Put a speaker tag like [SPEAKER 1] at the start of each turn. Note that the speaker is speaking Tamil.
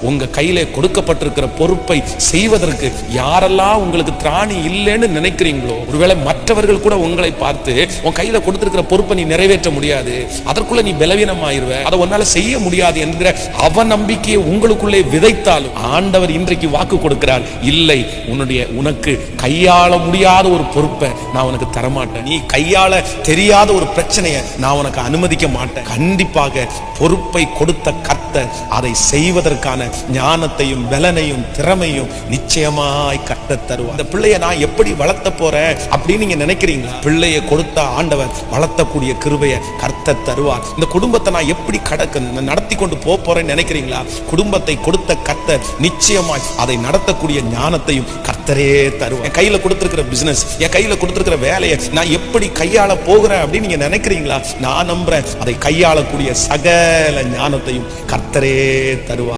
[SPEAKER 1] உங்க கையில கொடுக்கப்பட்டிருக்கிற பொறுப்பை செய்வதற்கு யாரெல்லாம் உங்களுக்கு திராணி இல்லைன்னு நினைக்கிறீங்களோ, ஒருவேளை மற்றவர்கள் கூட உங்களை பார்த்து உன் கையில கொடுத்திருக்கிற பொறுப்பை நீ நிறைவேற்ற முடியாது, அதற்குள்ள நீ பலவீனமாயிருவ, அதை உன்னால செய்ய முடியாது என்கிற அவநம்பிக்கையை உங்களுக்குள்ளே விதைத்தாலும் ஆண்டவர் இன்றைக்கு வாக்கு கொடுக்கிறார், இல்லை, உனக்கு கையாள முடியாத ஒரு பொறுப்பை நான் உனக்கு தரமாட்டேன், நீ கையாள தெரியாத ஒரு பிரச்சனையை நான் உனக்கு அனுமதிக்க மாட்டேன். கண்டிப்பாக பொறுப்பை கொடுத்த கர்த்தர் அதை செய்வதற்கான ஞானத்தையும் பலனையும் திறமையும் நிச்சயமாய் கர்த்தர் தருவார். அந்த பிள்ளையை நான் எப்படி வளர்த்த போறேன் அப்படின்னு நீங்க நினைக்கிறீங்களா? பிள்ளையை கொடுத்த ஆண்டவர் வளர்த்தக்கூடிய கிருபையை கர்த்தர் தருவார். இந்த குடும்பத்தை நான் எப்படி நடத்தி கொண்டு போறேன்னு நினைக்கிறீங்களா? குடும்பத்தை கொடுத்த கர்த்தர் நிச்சயமாய் அதை நடத்தக்கூடிய ஞானத்தையும் கர்த்தரே தருவார். என் கையில கொடுத்திருக்கிற பிசினஸ், என் கையில கொடுத்திருக்கிற வேலையை நான் எப்படி கையாள போகிறேன் அப்படின்னு நீங்க நினைக்கிறீங்களா? நான் நம்புறேன், அதை கையாளக்கூடிய சகல ஞானத்தையும் கர்த்தரே தருவார்.